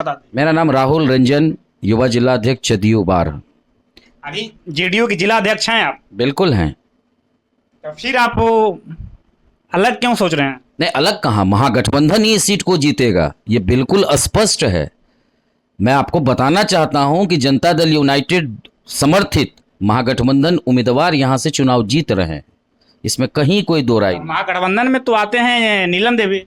बता दें। मेरा नाम राहुल रंजन, युवा जिला अध्यक्ष जदयू बार। अभी जेडीयू के जिला अध्यक्ष हैं आप, बिल्कुल हैं। तो फिर आप अलग क्यों सोच रहे हैं? नहीं, अलग कहाँ, महागठबंधन ही इस सीट को जीतेगा, ये बिल्कुल स्पष्ट है। मैं आपको बताना चाहता हूं कि जनता दल यूनाइटेड समर्थित महागठबंधन उम्मीदवार यहां से चुनाव जीत रहे हैं, इसमें कहीं कोई दो राय नहीं। महागठबंधन में तो आते हैं नीलम देवी।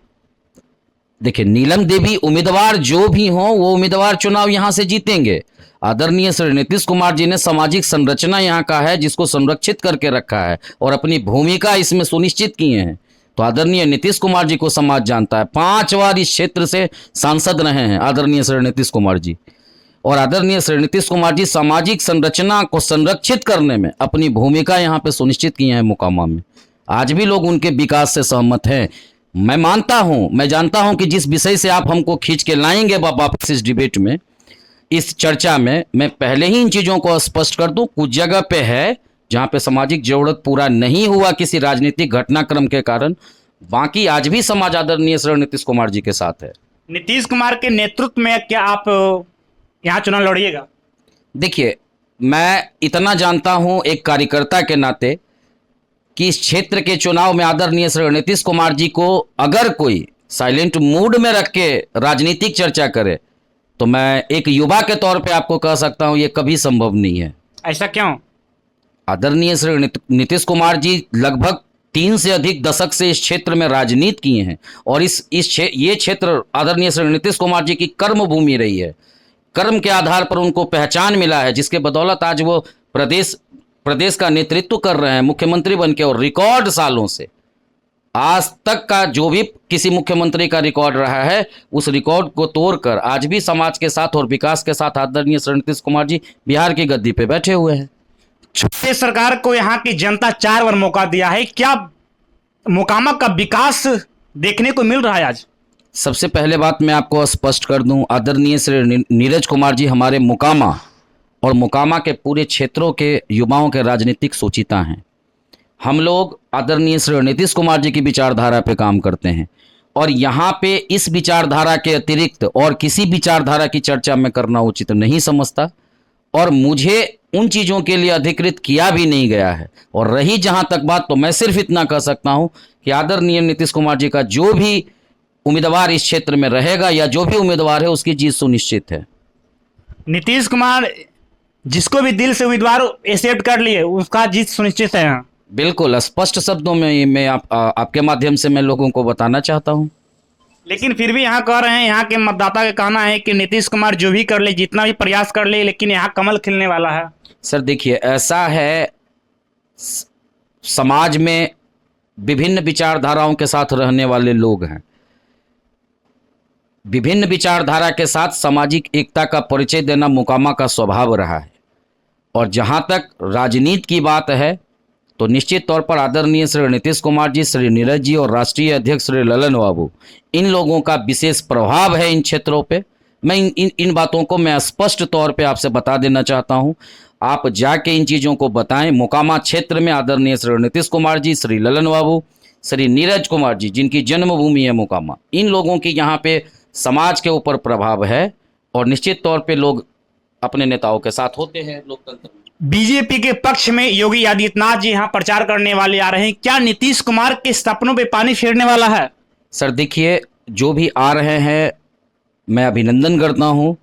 देखिए, नीलम देवी उम्मीदवार जो भी हों, वो उम्मीदवार चुनाव यहां से जीतेंगे। आदरणीय श्री नीतीश कुमार जी ने सामाजिक संरचना यहाँ का है जिसको संरक्षित करके रखा है और अपनी भूमिका इसमें सुनिश्चित किए हैं। तो आदरणीय नीतीश कुमार जी को समाज जानता है, 5 बार इस क्षेत्र से सांसद रहे हैं आदरणीय श्री नीतीश कुमार जी। और आदरणीय श्री नीतीश कुमार जी सामाजिक संरचना को संरक्षित करने में अपनी भूमिका यहाँ पे सुनिश्चित किए हैं मोकामा में। आज भी लोग उनके विकास से सहमत हैं। मैं मानता हूं, मैं जानता हूं कि जिस विषय से आप हमको खींच के लाएंगे वापस इस डिबेट में, इस चर्चा में, मैं पहले ही इन चीज़ों को स्पष्ट कर दूं, कुछ जगह पे है जहां पे सामाजिक जरूरत पूरा नहीं हुआ किसी राजनीतिक घटनाक्रम के कारण। बाकी आज भी समाज आदरणीय श्री नीतीश कुमार जी के साथ है। नीतीश कुमार के नेतृत्व में क्या आप यहाँ चुनाव लड़िएगा? देखिए, मैं इतना जानता हूं एक कार्यकर्ता के नाते कि इस क्षेत्र के चुनाव में आदरणीय श्री नीतीश कुमार जी को अगर कोई साइलेंट मूड में रख के राजनीतिक चर्चा करे तो मैं एक युवा के तौर पे आपको कह सकता हूं ये कभी संभव नहीं है। ऐसा क्यों? आदरणीय श्री नीतीश कुमार जी लगभग 3 से अधिक दशक से इस क्षेत्र में राजनीति किए हैं और ये क्षेत्र आदरणीय श्री नीतीश कुमार जी की कर्म भूमि रही है। कर्म के आधार पर उनको पहचान मिला है, जिसके बदौलत आज वो प्रदेश का नेतृत्व कर रहे हैं मुख्यमंत्री बनके। और रिकॉर्ड सालों से आज तक का जो भी किसी मुख्यमंत्री का रिकॉर्ड रहा है, उस रिकॉर्ड को तोड़कर आज भी समाज के साथ और विकास के साथ आदरणीय श्री नीतीश कुमार जी बिहार की गद्दी पे बैठे हुए हैं। छोटे सरकार को यहाँ की जनता 4 बार मौका दिया है, क्या मोकामा का विकास देखने को मिल रहा है आज? सबसे पहले बात मैं आपको स्पष्ट कर दूं, आदरणीय श्री नीरज कुमार जी हमारे मोकामा और मोकामा के पूरे क्षेत्रों के युवाओं के राजनीतिक सोचिता हैं। हम लोग आदरणीय श्री नीतीश कुमार जी की विचारधारा पे काम करते हैं और यहाँ पे इस विचारधारा के अतिरिक्त और किसी विचारधारा की चर्चा में करना उचित नहीं समझता और मुझे उन चीज़ों के लिए अधिकृत किया भी नहीं गया है। और रही जहाँ तक बात, तो मैं सिर्फ इतना कह सकता हूँ कि आदरणीय नीतीश कुमार जी का जो भी उम्मीदवार इस क्षेत्र में रहेगा या जो भी उम्मीदवार है उसकी जीत सुनिश्चित है। नीतीश कुमार जिसको भी दिल से उम्मीदवार एक्सेप्ट कर लिए उसका जीत सुनिश्चित है यहाँ। बिल्कुल स्पष्ट शब्दों में मैं आपके माध्यम से मैं लोगों को बताना चाहता हूँ। लेकिन फिर भी यहाँ कह रहे हैं, यहाँ के मतदाता का कहना है कि नीतीश कुमार जो भी कर ले, जितना भी प्रयास कर ले, लेकिन यहाँ कमल खिलने वाला है। सर देखिए, ऐसा है, समाज में विभिन्न विचारधाराओं के साथ रहने वाले लोग हैं। विभिन्न विचारधारा के साथ सामाजिक एकता का परिचय देना मोकामा का स्वभाव रहा है। और जहाँ तक राजनीति की बात है तो निश्चित तौर पर आदरणीय श्री नीतीश कुमार जी, श्री नीरज जी और राष्ट्रीय अध्यक्ष श्री ललन बाबू, इन लोगों का विशेष प्रभाव है इन क्षेत्रों पे। मैं इन बातों को मैं स्पष्ट तौर पे आपसे बता देना चाहता हूँ। आप जाके इन चीज़ों को बताएं। मोकामा क्षेत्र में आदरणीय श्री नीतीश कुमार जी, श्री ललन बाबू, श्री नीरज कुमार जी, जिनकी जन्मभूमि है मोकामा, इन लोगों की यहाँ पे समाज के ऊपर प्रभाव है और निश्चित तौर पे लोग अपने नेताओं के साथ होते हैं लोकतंत्र में। बीजेपी के पक्ष में योगी आदित्यनाथ जी यहाँ प्रचार करने वाले आ रहे हैं, क्या नीतीश कुमार के सपनों पे पानी फेरने वाला है? सर देखिए, जो भी आ रहे हैं मैं अभिनंदन करता हूँ।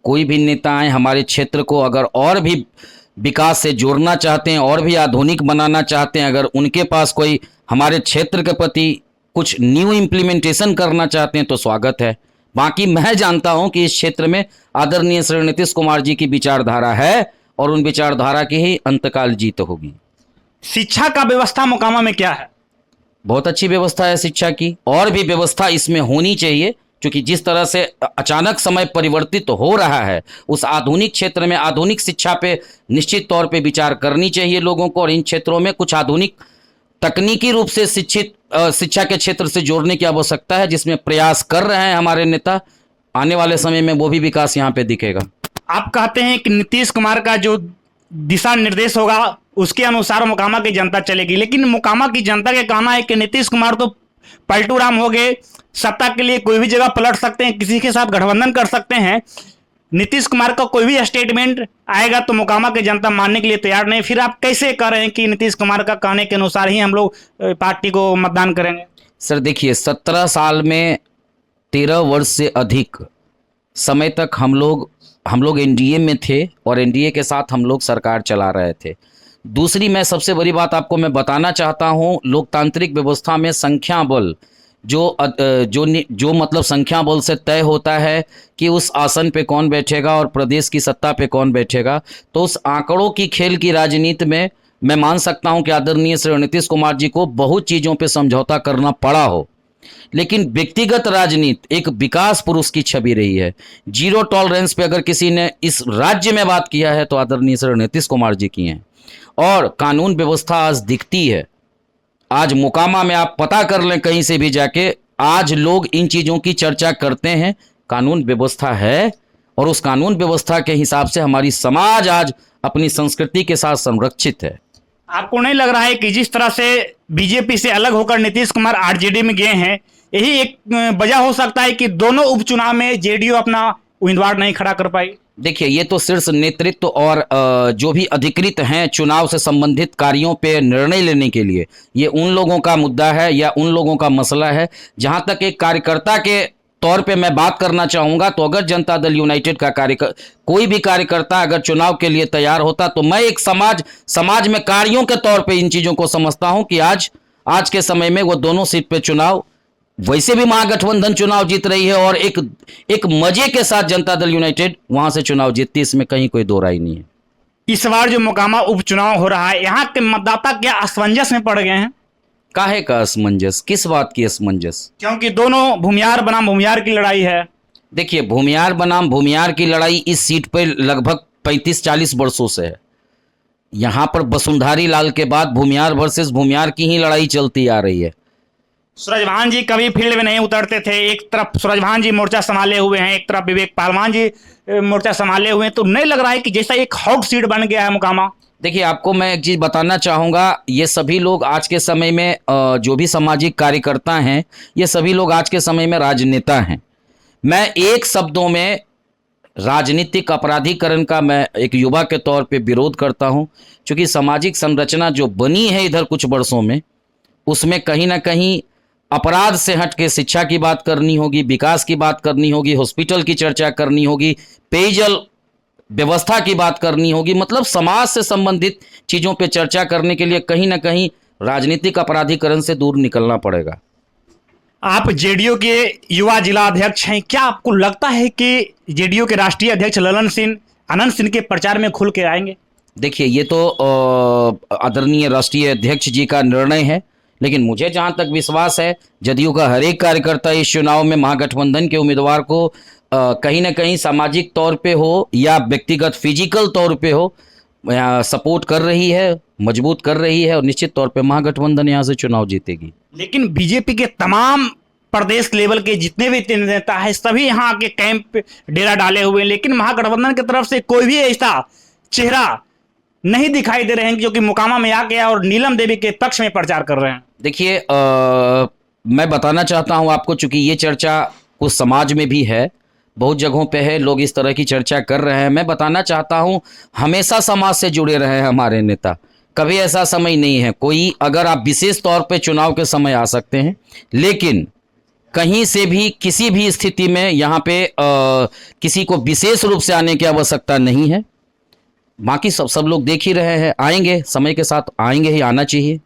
कोई भी नेता आए हमारे क्षेत्र को अगर और भी विकास से जोड़ना चाहते हैं और भी आधुनिक बनाना चाहते हैं, अगर उनके पास कोई हमारे क्षेत्र के प्रति कुछ न्यू इम्प्लीमेंटेशन करना चाहते हैं तो स्वागत है। बाकी मैं जानता हूं कि इस क्षेत्र में आदरणीय श्री नीतीश कुमार जी की विचारधारा है और उन विचारधारा की ही अंतकाल जीत होगी। शिक्षा का व्यवस्था मोकामा में क्या है? बहुत अच्छी व्यवस्था है शिक्षा की, और भी व्यवस्था इसमें होनी चाहिए, क्योंकि जिस तरह से अचानक समय परिवर्तित हो रहा है, उस आधुनिक क्षेत्र में आधुनिक शिक्षा पे निश्चित तौर पे विचार करनी चाहिए लोगों को। और इन क्षेत्रों में कुछ आधुनिक तकनीकी रूप से शिक्षा के क्षेत्र से जोड़ने की आवश्यकता है, जिसमें प्रयास कर रहे हैं हमारे नेता। आने वाले समय में वो भी विकास यहाँ पे दिखेगा। आप कहते हैं कि नीतीश कुमार का जो दिशा निर्देश होगा उसके अनुसार मोकामा की जनता चलेगी, लेकिन मोकामा की जनता का कहना है कि नीतीश कुमार तो पलटू राम हो गए, सत्ता के लिए कोई भी जगह पलट सकते हैं, किसी के साथ गठबंधन कर सकते हैं। नीतीश कुमार का कोई भी स्टेटमेंट आएगा तो मोकामा की जनता मानने के लिए तैयार नहीं। फिर आप कैसे कह रहे हैं कि नीतीश कुमार का कहने के अनुसार ही हम लोग पार्टी को मतदान करेंगे? सर देखिए, 17 साल में 13 वर्ष से अधिक समय तक हम लोग एनडीए में थे और एनडीए के साथ हम लोग सरकार चला रहे थे। दूसरी मैं सबसे बड़ी बात आपको मैं बताना चाहता हूं, लोकतांत्रिक व्यवस्था में संख्या बल जो मतलब संख्या बल से तय होता है कि उस आसन पे कौन बैठेगा और प्रदेश की सत्ता पे कौन बैठेगा। तो उस आंकड़ों की खेल की राजनीति में मैं मान सकता हूं कि आदरणीय श्री नीतीश कुमार जी को बहुत चीज़ों पे समझौता करना पड़ा हो, लेकिन व्यक्तिगत राजनीति एक विकास पुरुष की छवि रही है। जीरो टॉलरेंस पे अगर किसी ने इस राज्य में बात किया है तो आदरणीय श्री नीतीश कुमार जी की हैं। और कानून व्यवस्था आज दिखती है। आज मोकामा में आप पता कर लें कहीं से भी जाके, आज लोग इन चीज़ों की चर्चा करते हैं। कानून व्यवस्था है और उस कानून व्यवस्था के हिसाब से हमारी समाज आज अपनी संस्कृति के साथ संरक्षित है। आपको नहीं लग रहा है कि जिस तरह से बीजेपी से अलग होकर नीतीश कुमार आरजेडी में गए हैं, यही एक वजह हो सकता है कि दोनों उपचुनाव में जेडीयू अपना उम्मीदवार नहीं खड़ा कर पाई? देखिए, ये तो शीर्ष नेतृत्व और जो भी अधिकृत हैं चुनाव से संबंधित कार्यों पे निर्णय लेने के लिए, ये उन लोगों का मुद्दा है या उन लोगों का मसला है। जहां तक एक कार्यकर्ता के तौर पे मैं बात करना चाहूँगा, तो अगर जनता दल यूनाइटेड का कोई भी कार्यकर्ता अगर चुनाव के लिए तैयार होता, तो मैं एक समाज में कार्यों के तौर पे इन चीज़ों को समझता हूँ कि आज के समय में वो दोनों सीट पे चुनाव, वैसे भी महागठबंधन चुनाव जीत रही है और एक मजे के साथ जनता दल यूनाइटेड वहां से चुनाव जीतती, इसमें कहीं कोई दो राय नहीं है। इस बार जो मोकामा उपचुनाव हो रहा है, यहाँ के मतदाता क्या असमंजस में पड़ गए हैं? काहे का असमंजस? किस बात की असमंजस? क्योंकि दोनों भूमियार बनाम भूमियार की लड़ाई है। देखिए, भूमियार बनाम भूमियार की लड़ाई इस सीट पर लगभग 35-40 वर्षों से है। यहाँ पर वसुंधरी लाल के बाद भूमियार वर्सेस भूमियार की ही लड़ाई चलती आ रही है। सूरजभान जी कभी फील्ड में नहीं उतरते थे। एक तरफ सूरजभान जी मोर्चा संभाले हुए हैं, एक तरफ विवेक पालवान जी मोर्चा संभाले हुए हैं, तो नहीं लग रहा है कि जैसा एक हॉट सीट बन गया है मोकामा? देखिए, आपको मैं एक चीज़ बताना चाहूँगा, ये सभी लोग आज के समय में जो भी सामाजिक कार्यकर्ता हैं, ये सभी लोग आज के समय में राजनेता हैं। मैं एक शब्दों में राजनीतिक अपराधीकरण का मैं एक युवा के तौर पे विरोध करता हूँ, क्योंकि सामाजिक संरचना जो बनी है इधर कुछ वर्षों में, उसमें कहीं ना कहीं अपराध से हट के शिक्षा की बात करनी होगी, विकास की बात करनी होगी, हॉस्पिटल की चर्चा करनी होगी, पेयजल व्यवस्था की बात करनी होगी। मतलब समाज से संबंधित चीज़ों पे चर्चा करने के लिए कहीं ना कहीं राजनीतिक अपराधीकरण से दूर निकलना पड़ेगा। आप जेडीयू के युवा जिला अध्यक्ष हैं, क्या आपको लगता है कि जेडीयू के राष्ट्रीय अध्यक्ष ललन सिंह अनंत सिंह के प्रचार में खुल के आएंगे? देखिए, ये तो आदरणीय राष्ट्रीय अध्यक्ष जी का निर्णय है, लेकिन मुझे जहां तक विश्वास है, जदयू का हर एक कार्यकर्ता इस चुनाव में महागठबंधन के उम्मीदवार को कहीं ना कहीं सामाजिक तौर पे हो या व्यक्तिगत फिजिकल तौर पे हो सपोर्ट कर रही है, मजबूत कर रही है, और निश्चित तौर पे महागठबंधन यहाँ से चुनाव जीतेगी। लेकिन बीजेपी के तमाम प्रदेश लेवल के जितने भी नेता है, सभी यहाँ आके कैंप डेरा डाले हुए हैं, लेकिन महागठबंधन की तरफ से कोई भी ऐसा चेहरा नहीं दिखाई दे रहे हैं जो कि मोकामा में आ गया और नीलम देवी के पक्ष में प्रचार कर रहे हैं। देखिए, मैं बताना चाहता हूं आपको, चूंकि ये चर्चा कुछ समाज में भी है, बहुत जगहों पे है, लोग इस तरह की चर्चा कर रहे हैं। मैं बताना चाहता हूं, हमेशा समाज से जुड़े रहे हैं हमारे नेता, कभी ऐसा समय नहीं है कोई। अगर आप विशेष तौर पे चुनाव के समय आ सकते हैं, लेकिन कहीं से भी किसी भी स्थिति में यहाँ पे किसी को विशेष रूप से आने की आवश्यकता नहीं है। बाकी सब लोग देख ही रहे हैं, आएंगे, समय के साथ आएंगे ही, आना चाहिए।